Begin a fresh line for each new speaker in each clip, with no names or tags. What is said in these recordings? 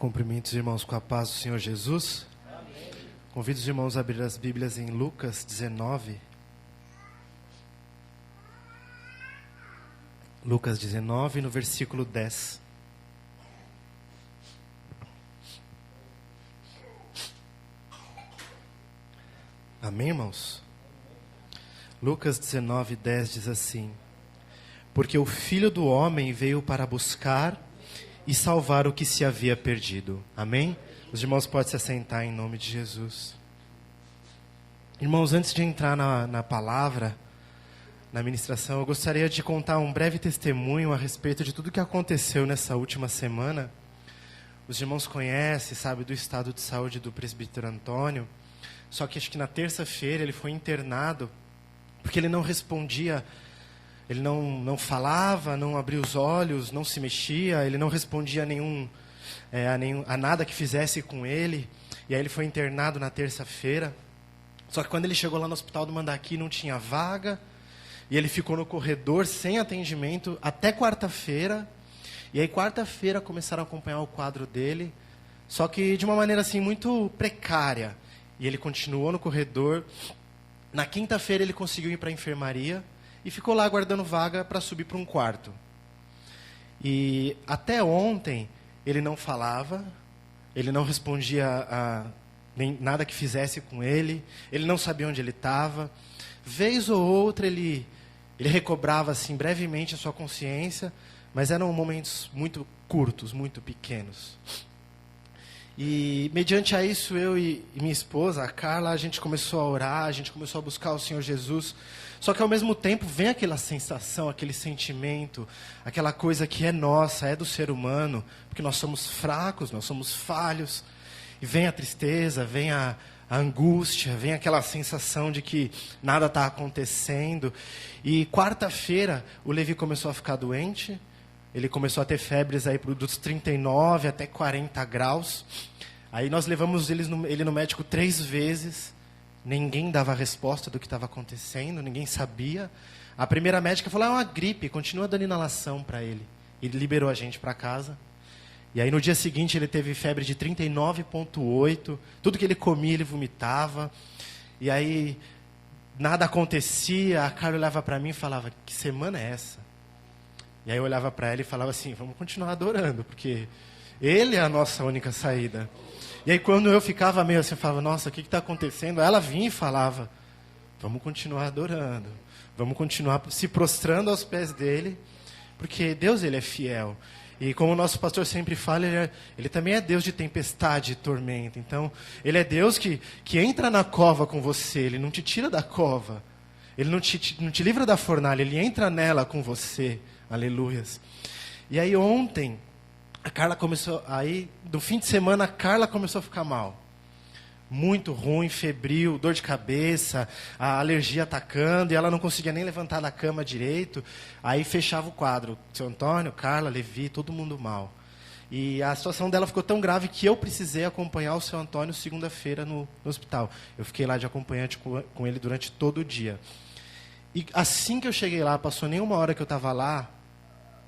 Cumprimento os irmãos com a paz do Senhor Jesus.
Amém.
Convido os irmãos a abrir as Bíblias em Lucas 19. Lucas 19, no versículo 10. Amém, irmãos? Lucas 19, 10 diz assim: Porque o Filho do Homem veio para buscar e salvar o que se havia perdido. Amém? Os irmãos podem se assentar em nome de Jesus. Irmãos, antes de entrar na palavra, na ministração, eu gostaria de contar um breve testemunho a respeito de tudo o que aconteceu nessa última semana. Os irmãos conhecem, sabem do estado de saúde do presbítero Antônio, só que acho que na terça-feira ele foi internado porque ele não respondia. Ele não falava, não abria os olhos, não se mexia, ele não respondia a nada que fizesse com ele. E aí ele foi internado na terça-feira. Só que quando ele chegou lá no hospital do Mandaqui não tinha vaga. E ele ficou no corredor sem atendimento até quarta-feira. E aí quarta-feira começaram a acompanhar o quadro dele. Só que de uma maneira assim muito precária. E ele continuou no corredor. Na quinta-feira ele conseguiu ir para a enfermaria. E ficou lá aguardando vaga para subir para um quarto. E até ontem, ele não falava, ele não respondia nem nada que fizesse com ele, ele não sabia onde ele estava. Vez ou outra, ele recobrava assim, brevemente a sua consciência, mas eram momentos muito curtos, muito pequenos. E, mediante a isso, eu e minha esposa, a Carla, a gente começou a orar, a gente começou a buscar o Senhor Jesus. Só que, ao mesmo tempo, vem aquela sensação, aquele sentimento, aquela coisa que é nossa, é do ser humano, porque nós somos fracos, nós somos falhos. E vem a tristeza, vem a angústia, vem aquela sensação de que nada está acontecendo. E quarta-feira, o Levi começou a ficar doente. Ele começou a ter febres aí dos 39 até 40 graus. Aí nós levamos ele no médico 3 vezes. Ninguém dava resposta do que estava acontecendo, ninguém sabia. A primeira médica falou, é uma gripe, continua dando inalação para ele. Ele liberou a gente para casa. E aí no dia seguinte ele teve febre de 39,8. Tudo que ele comia ele vomitava. E aí nada acontecia. A Carla olhava para mim e falava, que semana é essa? E aí eu olhava para ela e falava assim, vamos continuar adorando, porque Ele é a nossa única saída. E aí quando eu ficava meio assim, eu falava, nossa, o que está acontecendo? Ela vinha e falava, vamos continuar adorando, vamos continuar se prostrando aos pés dele, porque Deus ele é fiel. E como o nosso pastor sempre fala, ele também é Deus de tempestade e tormenta. Então, ele é Deus que entra na cova com você, ele não te tira da cova. Ele não te livra da fornalha, ele entra nela com você. Aleluias. E aí ontem, a Carla começou, no fim de semana, a Carla começou a ficar mal. Muito ruim, febril, dor de cabeça, a alergia atacando, e ela não conseguia nem levantar da cama direito. Aí fechava o quadro. Seu Antônio, Carla, Levi, todo mundo mal. E a situação dela ficou tão grave que eu precisei acompanhar o seu Antônio segunda-feira no hospital. Eu fiquei lá de acompanhante com ele durante todo o dia. E assim que eu cheguei lá, passou nem uma hora que eu estava lá,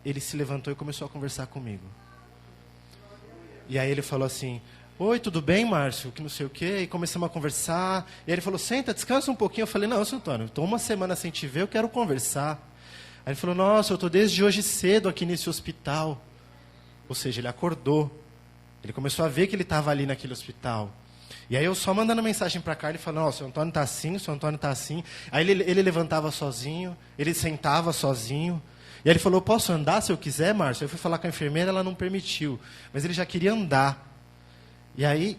ele se levantou e começou a conversar comigo. E aí ele falou assim, oi, tudo bem, Márcio? Que não sei o quê. E começamos a conversar. E aí ele falou, senta, descansa um pouquinho. Eu falei, não, seu Antônio, estou uma semana sem te ver, eu quero conversar. Aí ele falou, nossa, eu estou desde hoje cedo aqui nesse hospital. Ou seja, ele acordou. Ele começou a ver que ele estava ali naquele hospital. E aí eu só mandando mensagem para cá, ele falou, o seu Antônio está assim, o seu Antônio está assim. Aí ele levantava sozinho, ele sentava sozinho. E aí ele falou, posso andar se eu quiser, Márcio? Eu fui falar com a enfermeira, ela não permitiu. Mas ele já queria andar. E aí,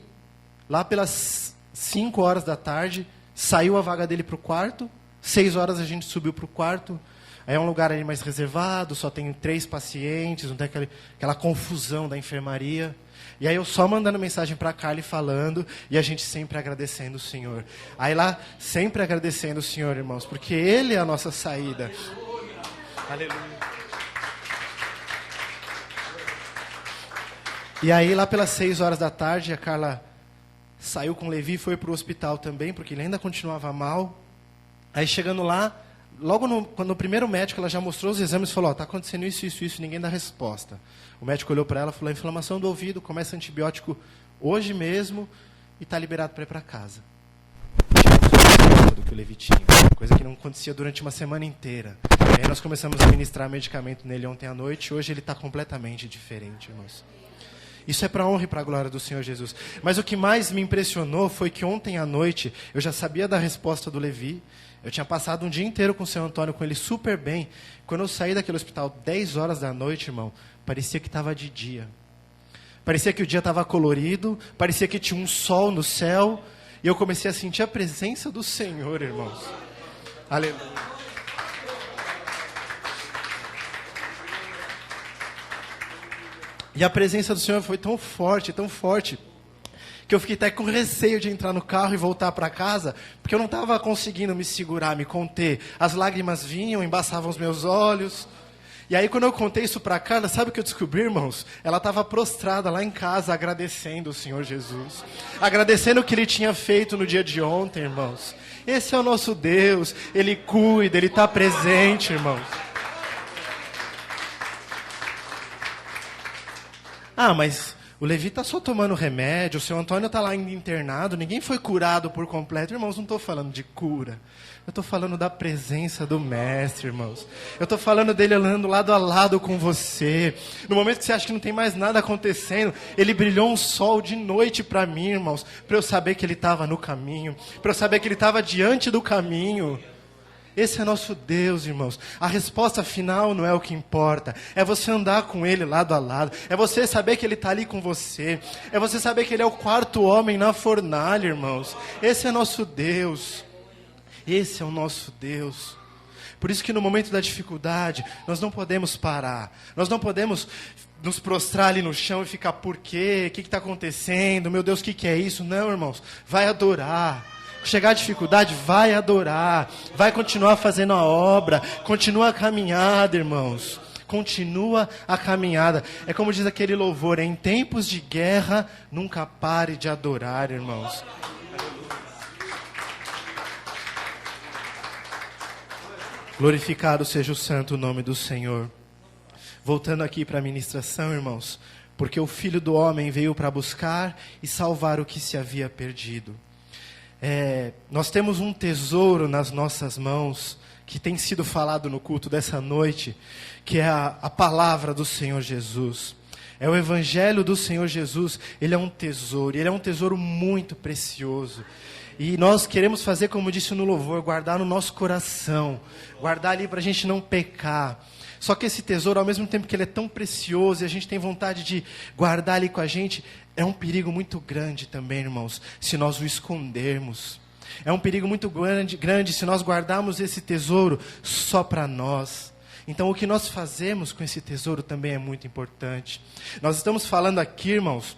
lá pelas 5 horas da tarde, saiu a vaga dele para o quarto. 6 horas a gente subiu para o quarto. Aí é um lugar ali mais reservado, só tem 3 pacientes, não tem aquela confusão da enfermaria. E aí eu só mandando mensagem para a Carla falando, e a gente sempre agradecendo o Senhor. Aí lá, sempre agradecendo o Senhor, irmãos, porque Ele é a nossa saída. Aleluia. E aí, lá pelas 6 horas da tarde, a Carla saiu com o Levi e foi para o hospital também, porque ele ainda continuava mal. Aí, chegando lá, logo quando o primeiro médico, ela já mostrou os exames e falou, está acontecendo isso, isso, isso, ninguém dá resposta. O médico olhou para ela e falou, inflamação do ouvido, começa antibiótico hoje mesmo e está liberado para ir para casa. Do que o Levi tinha, coisa que não acontecia durante uma semana inteira. E aí nós começamos a ministrar medicamento nele ontem à noite, e hoje ele está completamente diferente, irmãos. Isso é para a honra e para a glória do Senhor Jesus. Mas o que mais me impressionou foi que ontem à noite eu já sabia da resposta do Levi. Eu tinha passado um dia inteiro com o Senhor Antônio, com ele super bem. Quando eu saí daquele hospital 10 horas da noite, irmão, parecia que estava de dia. Parecia que o dia estava colorido, parecia que tinha um sol no céu. E eu comecei a sentir a presença do Senhor, irmãos. Aleluia. E a presença do Senhor foi tão forte, que eu fiquei até com receio de entrar no carro e voltar para casa, porque eu não estava conseguindo me segurar, me conter. As lágrimas vinham, embaçavam os meus olhos. E aí, quando eu contei isso para a Carla, sabe o que eu descobri, irmãos? Ela estava prostrada lá em casa, agradecendo o Senhor Jesus. Agradecendo o que Ele tinha feito no dia de ontem, irmãos. Esse é o nosso Deus. Ele cuida, Ele está presente, irmãos. Ah, mas o Levi está só tomando remédio, o seu Antônio está lá internado, ninguém foi curado por completo. Irmãos, não estou falando de cura. Eu estou falando da presença do Mestre, irmãos. Eu estou falando dele andando lado a lado com você. No momento que você acha que não tem mais nada acontecendo, ele brilhou um sol de noite para mim, irmãos, para eu saber que ele estava no caminho, para eu saber que ele estava diante do caminho. Esse é nosso Deus, irmãos. A resposta final não é o que importa. É você andar com Ele lado a lado. É você saber que Ele está ali com você. É você saber que Ele é o quarto homem na fornalha, irmãos. Esse é nosso Deus. Esse é o nosso Deus. Por isso que no momento da dificuldade, nós não podemos parar. Nós não podemos nos prostrar ali no chão e ficar, por quê? O que está acontecendo? Meu Deus, o que é isso? Não, irmãos. Vai adorar. Chegar a dificuldade, vai adorar, vai continuar fazendo a obra, continua a caminhada, irmãos, continua a caminhada. É como diz aquele louvor, em tempos de guerra, nunca pare de adorar, irmãos. Glorificado seja o santo nome do Senhor. Voltando aqui para a ministração, irmãos, porque o Filho do Homem veio para buscar e salvar o que se havia perdido. Nós temos um tesouro nas nossas mãos, que tem sido falado no culto dessa noite, que é a palavra do Senhor Jesus. É o Evangelho do Senhor Jesus. Ele é um tesouro, ele é um tesouro muito precioso. E nós queremos fazer, como disse no louvor, guardar no nosso coração, guardar ali para a gente não pecar. Só que esse tesouro, ao mesmo tempo que ele é tão precioso e a gente tem vontade de guardar ali com a gente, é um perigo muito grande também, irmãos, se nós o escondermos. É um perigo muito grande se nós guardarmos esse tesouro só para nós. Então, o que nós fazemos com esse tesouro também é muito importante. Nós estamos falando aqui, irmãos,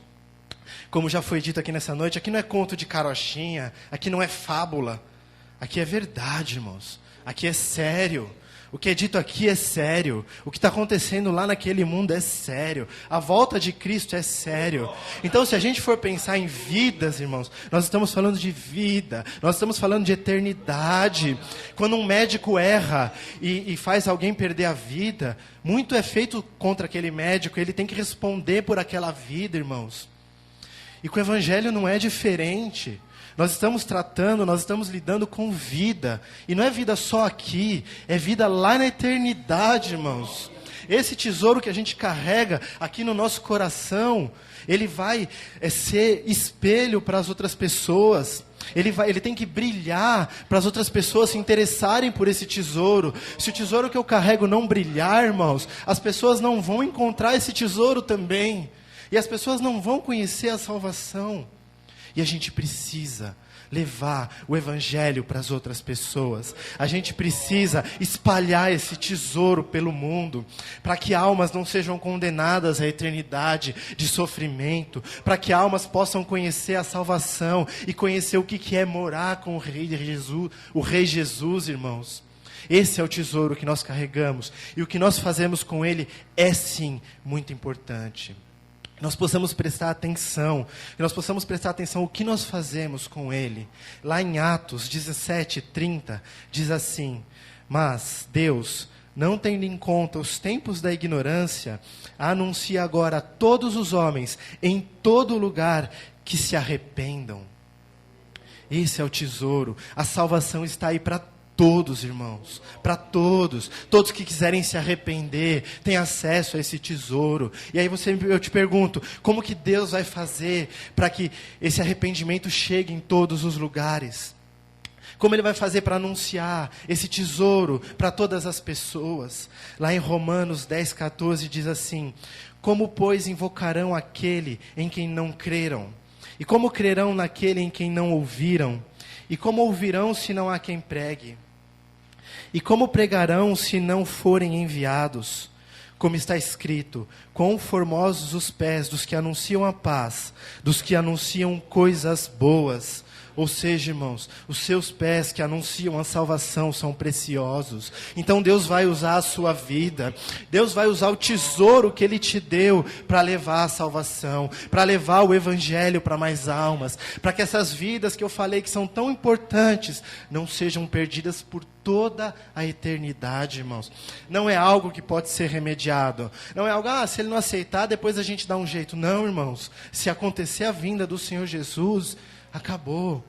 como já foi dito aqui nessa noite, aqui não é conto de carochinha, aqui não é fábula, aqui é verdade, irmãos, aqui é sério. O que é dito aqui é sério. O que está acontecendo lá naquele mundo é sério. A volta de Cristo é sério. Então, se a gente for pensar em vidas, irmãos, nós estamos falando de vida. Nós estamos falando de eternidade. Quando um médico erra e faz alguém perder a vida, muito é feito contra aquele médico. Ele tem que responder por aquela vida, irmãos. E com o Evangelho não é diferente. Nós estamos lidando com vida. E não é vida só aqui, é vida lá na eternidade, irmãos. Esse tesouro que a gente carrega aqui no nosso coração, ele vai ser espelho para as outras pessoas. Ele tem que brilhar para as outras pessoas se interessarem por esse tesouro. Se o tesouro que eu carrego não brilhar, irmãos, as pessoas não vão encontrar esse tesouro também. E as pessoas não vão conhecer a salvação. E a gente precisa levar o Evangelho para as outras pessoas. A gente precisa espalhar esse tesouro pelo mundo, para que almas não sejam condenadas à eternidade de sofrimento, para que almas possam conhecer a salvação e conhecer o que é morar com o Rei Jesus, irmãos. Esse é o tesouro que nós carregamos, e o que nós fazemos com ele é sim muito importante. Nós possamos prestar atenção, o que nós fazemos com ele. Lá em Atos 17:30, diz assim: Mas Deus, não tendo em conta os tempos da ignorância, anuncia agora a todos os homens, em todo lugar, que se arrependam. Esse é o tesouro. A salvação está aí para todos, irmãos. Para todos. Todos que quiserem se arrepender, têm acesso a esse tesouro. E aí eu te pergunto, como que Deus vai fazer para que esse arrependimento chegue em todos os lugares? Como Ele vai fazer para anunciar esse tesouro para todas as pessoas? Lá em Romanos 10,14 diz assim: como, pois, invocarão aquele em quem não creram? E como crerão naquele em quem não ouviram? E como ouvirão se não há quem pregue? E como pregarão se não forem enviados? Como está escrito: quão formosos os pés dos que anunciam a paz, dos que anunciam coisas boas. Ou seja, irmãos, os seus pés que anunciam a salvação são preciosos. Então Deus vai usar a sua vida. Deus vai usar o tesouro que Ele te deu para levar a salvação, para levar o evangelho para mais almas, para que essas vidas que eu falei que são tão importantes não sejam perdidas por toda a eternidade, irmãos. Não é algo que pode ser remediado. Não é algo, se ele não aceitar, depois a gente dá um jeito. Não, irmãos. Se acontecer a vinda do Senhor Jesus, acabou.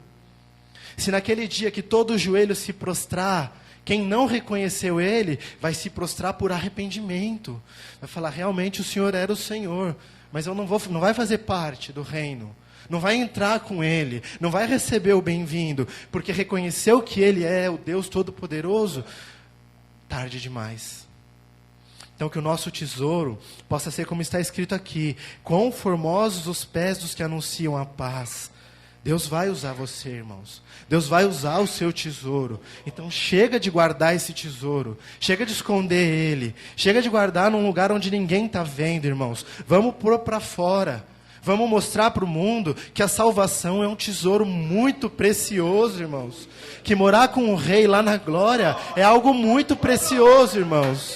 Se naquele dia que todo o joelho se prostrar, quem não reconheceu Ele, vai se prostrar por arrependimento. Vai falar, realmente o Senhor era o Senhor, mas eu não vai fazer parte do reino. Não vai entrar com Ele, não vai receber o bem-vindo, porque reconheceu que Ele é o Deus Todo-Poderoso, tarde demais. Então que o nosso tesouro possa ser como está escrito aqui: quão formosos os pés dos que anunciam a paz. Deus vai usar você, irmãos. Deus vai usar o seu tesouro. Então chega de guardar esse tesouro. Chega de esconder ele. Chega de guardar num lugar onde ninguém está vendo, irmãos. Vamos pôr para fora. Vamos mostrar para o mundo que a salvação é um tesouro muito precioso, irmãos. Que morar com o rei lá na glória é algo muito precioso, irmãos.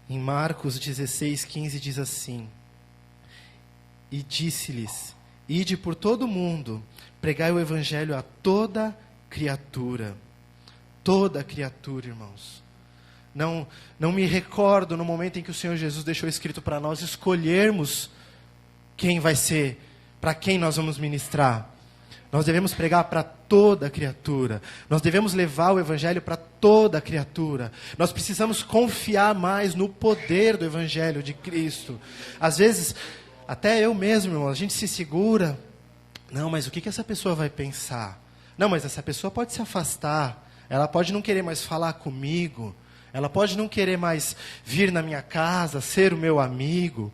Em Marcos 16,15 diz assim: e disse-lhes: ide por todo o mundo, pregai o evangelho a toda criatura. Toda criatura, irmãos. Não me recordo no momento em que o Senhor Jesus deixou escrito para nós escolhermos quem vai ser, para quem nós vamos ministrar. Nós devemos pregar para toda criatura. Nós devemos levar o evangelho para toda criatura. Nós precisamos confiar mais no poder do evangelho de Cristo. Às vezes, até eu mesmo, irmão, a gente se segura. Não, mas o que essa pessoa vai pensar? Não, mas essa pessoa pode se afastar. Ela pode não querer mais falar comigo. Ela pode não querer mais vir na minha casa, ser o meu amigo.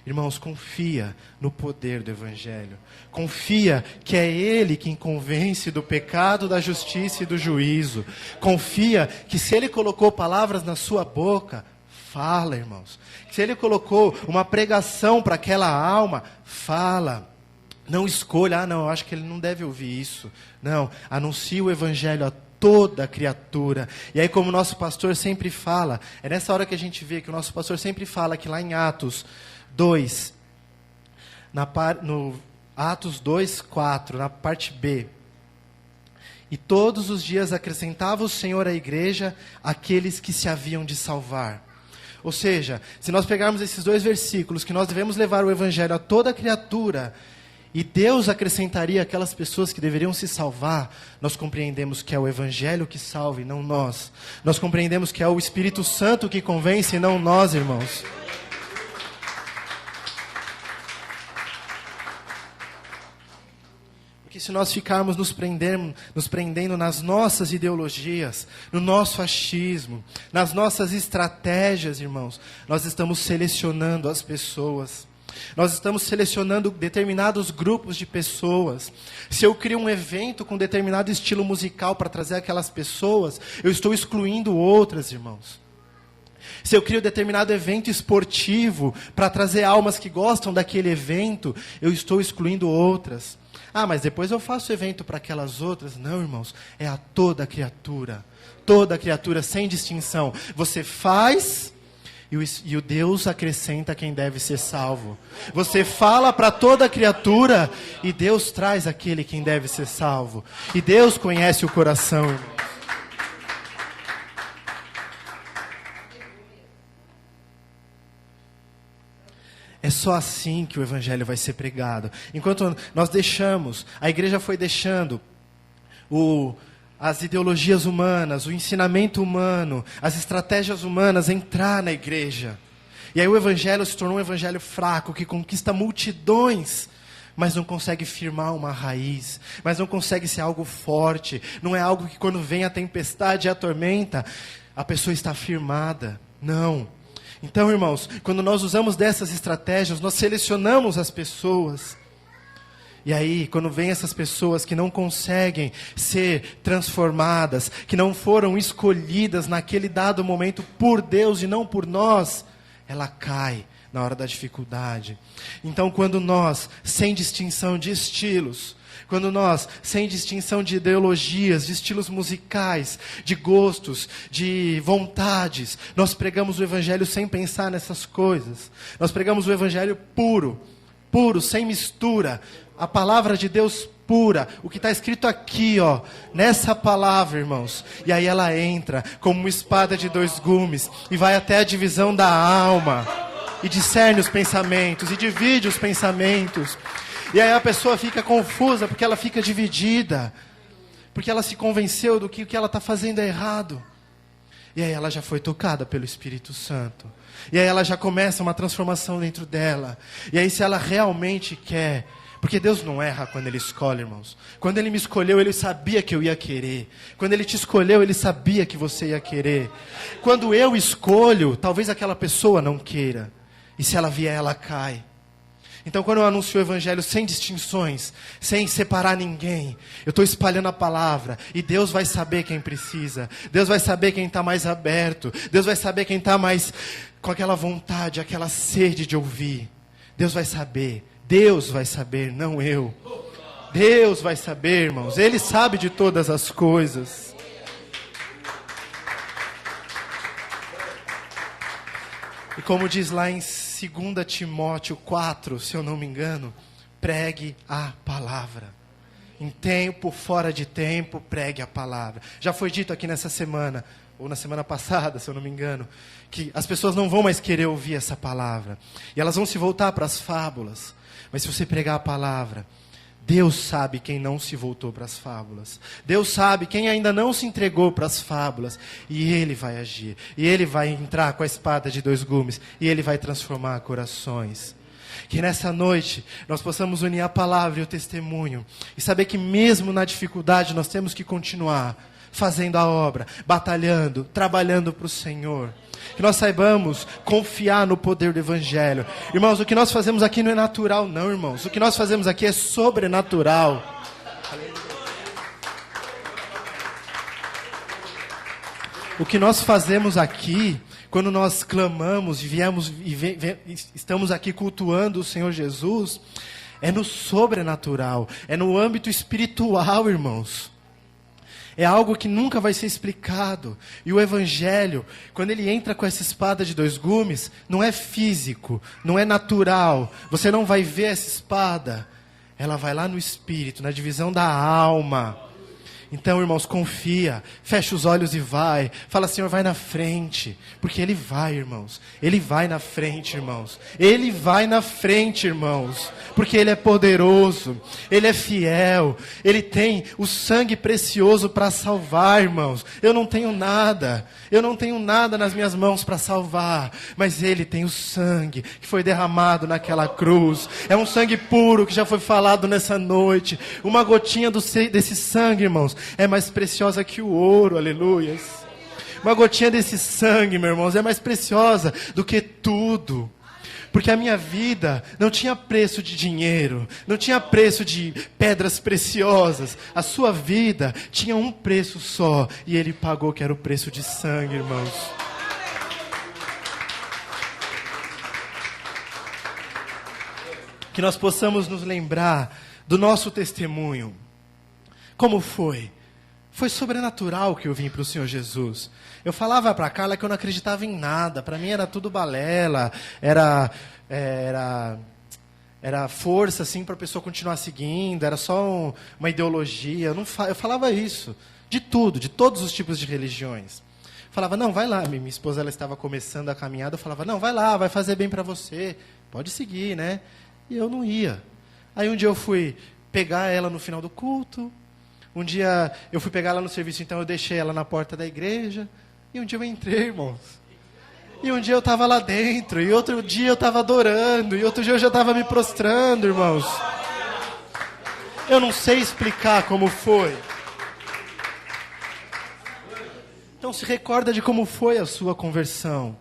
Irmãos, confia no poder do evangelho. Confia que é Ele quem convence do pecado, da justiça e do juízo. Confia que se Ele colocou palavras na sua boca, fala, irmãos. Se Ele colocou uma pregação para aquela alma, fala. Não escolha, não, eu acho que ele não deve ouvir isso. Não, anuncie o evangelho a toda criatura. E aí, como o nosso pastor sempre fala, é nessa hora que a gente vê que o nosso pastor sempre fala que lá em Atos 2, no Atos 2:4, na parte B. E todos os dias acrescentava o Senhor à igreja aqueles que se haviam de salvar. Ou seja, se nós pegarmos esses dois versículos, que nós devemos levar o evangelho a toda criatura, e Deus acrescentaria aquelas pessoas que deveriam se salvar, nós compreendemos que é o evangelho que salva e não nós. Nós compreendemos que é o Espírito Santo que convence e não nós, irmãos. Porque se nós ficarmos nos prendendo nas nossas ideologias, no nosso achismo, nas nossas estratégias, irmãos, nós estamos selecionando as pessoas. Nós estamos selecionando determinados grupos de pessoas. Se eu crio um evento com determinado estilo musical para trazer aquelas pessoas, eu estou excluindo outras, irmãos. Se eu crio determinado evento esportivo para trazer almas que gostam daquele evento, eu estou excluindo outras. Ah, mas depois eu faço evento para aquelas outras. Não, irmãos, é a toda criatura, sem distinção. Você faz E o Deus acrescenta quem deve ser salvo. Você fala para toda criatura e Deus traz aquele quem deve ser salvo. E Deus conhece o coração, irmão. É só assim que o evangelho vai ser pregado. Enquanto nós deixamos, a igreja foi deixando as ideologias humanas, o ensinamento humano, as estratégias humanas entrar na igreja. E aí o evangelho se tornou um evangelho fraco, que conquista multidões, mas não consegue firmar uma raiz, mas não consegue ser algo forte. Não é algo que quando vem a tempestade e a tormenta, a pessoa está firmada. Não. Então, irmãos, quando nós usamos dessas estratégias, nós selecionamos as pessoas. E aí, quando vem essas pessoas que não conseguem ser transformadas, que não foram escolhidas naquele dado momento por Deus e não por nós, ela cai na hora da dificuldade. Então, quando nós, sem distinção de estilos, quando nós, sem distinção de ideologias, de estilos musicais, de gostos, de vontades, nós pregamos o evangelho sem pensar nessas coisas. Nós pregamos o evangelho puro, sem mistura. A palavra de Deus pura, o que está escrito aqui, ó, nessa palavra, irmãos. E aí ela entra como uma espada de 2 gumes e vai até a divisão da alma e discerne os pensamentos e divide os pensamentos. E aí a pessoa fica confusa porque ela fica dividida, porque ela se convenceu do que o que ela está fazendo é errado. E aí ela já foi tocada pelo Espírito Santo. E aí ela já começa uma transformação dentro dela. E aí se ela realmente quer, porque Deus não erra quando Ele escolhe, irmãos. Quando Ele me escolheu, Ele sabia que eu ia querer. Quando Ele te escolheu, Ele sabia que você ia querer. Quando eu escolho, talvez aquela pessoa não queira. E se ela vier, ela cai. Então, quando eu anuncio o evangelho sem distinções, sem separar ninguém, eu estou espalhando a palavra, e Deus vai saber quem precisa, Deus vai saber quem está mais aberto, Deus vai saber quem está mais com aquela vontade, aquela sede de ouvir. Deus vai saber, não eu. Deus vai saber, irmãos, Ele sabe de todas as coisas. E como diz lá em 2 Timóteo 4, se eu não me engano, pregue a palavra. Em tempo, fora de tempo, pregue a palavra. Já foi dito aqui nessa semana, ou na semana passada, se eu não me engano, que as pessoas não vão mais querer ouvir essa palavra. E elas vão se voltar para as fábulas. Mas se você pregar a palavra, Deus sabe quem não se voltou para as fábulas. Deus sabe quem ainda não se entregou para as fábulas. E Ele vai agir. E Ele vai entrar com a espada de 2 gumes. E Ele vai transformar corações. Que nessa noite nós possamos unir a palavra e o testemunho. E saber que mesmo na dificuldade nós temos que continuar fazendo a obra, batalhando, trabalhando para o Senhor. Que nós saibamos confiar no poder do Evangelho. Irmãos, o que nós fazemos aqui não é natural, não, irmãos. O que nós fazemos aqui é sobrenatural. O que nós fazemos aqui, quando nós clamamos e viemos estamos aqui cultuando o Senhor Jesus, é no sobrenatural, é no âmbito espiritual, irmãos. É algo que nunca vai ser explicado. E o Evangelho, quando ele entra com essa espada de 2 gumes, não é físico, não é natural. Você não vai ver essa espada. Ela vai lá no espírito, na divisão da alma. Então, irmãos, confia, fecha os olhos e vai. Fala, Senhor, vai na frente. Porque Ele vai, irmãos. Ele vai na frente, irmãos. Ele vai na frente, irmãos. Porque Ele é poderoso. Ele é fiel. Ele tem o sangue precioso para salvar, irmãos. Eu não tenho nada. Eu não tenho nada nas minhas mãos para salvar. Mas Ele tem o sangue que foi derramado naquela cruz. É um sangue puro que já foi falado nessa noite. Uma gotinha desse sangue, irmãos, é mais preciosa que o ouro, aleluias. Uma gotinha desse sangue, meus irmãos, é mais preciosa do que tudo. Porque a minha vida não tinha preço de dinheiro, não tinha preço de pedras preciosas. A sua vida tinha um preço só, e Ele pagou, que era o preço de sangue, irmãos. Que nós possamos nos lembrar do nosso testemunho. Como foi? Foi sobrenatural que eu vim para o Senhor Jesus. Eu falava para a Carla que eu não acreditava em nada. Para mim era tudo balela. Era força assim para a pessoa continuar seguindo. Era só uma ideologia. Eu falava isso. De tudo, de todos os tipos de religiões. Falava, não, vai lá. Minha esposa ela estava começando a caminhada. Eu falava, não, vai lá, vai fazer bem para você. Pode seguir, né? E eu não ia. Aí um dia eu fui pegar ela no final do culto. Um dia eu fui pegar ela no serviço, então eu deixei ela na porta da igreja. E um dia eu entrei, irmãos. E um dia eu estava lá dentro. E outro dia eu estava adorando. E outro dia eu já estava me prostrando, irmãos. Eu não sei explicar como foi. Então se recorda de como foi a sua conversão.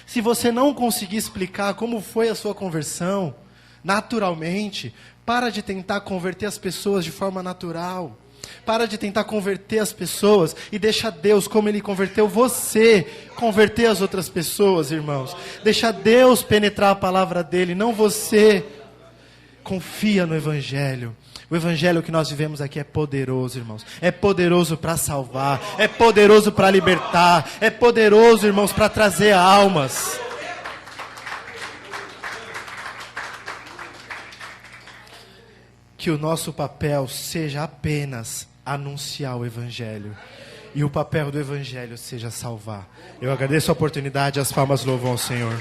Se você não conseguir explicar como foi a sua conversão, naturalmente, para de tentar converter as pessoas de forma natural. Para de tentar converter as pessoas e deixa Deus, como Ele converteu você, converter as outras pessoas, irmãos. Deixa Deus penetrar a palavra dEle, não você. Confia no Evangelho. O Evangelho que nós vivemos aqui é poderoso, irmãos. É poderoso para salvar, é poderoso para libertar, é poderoso, irmãos, para trazer almas. Que o nosso papel seja apenas anunciar o Evangelho. E o papel do Evangelho seja salvar. Eu agradeço a oportunidade, as palmas louvam ao Senhor.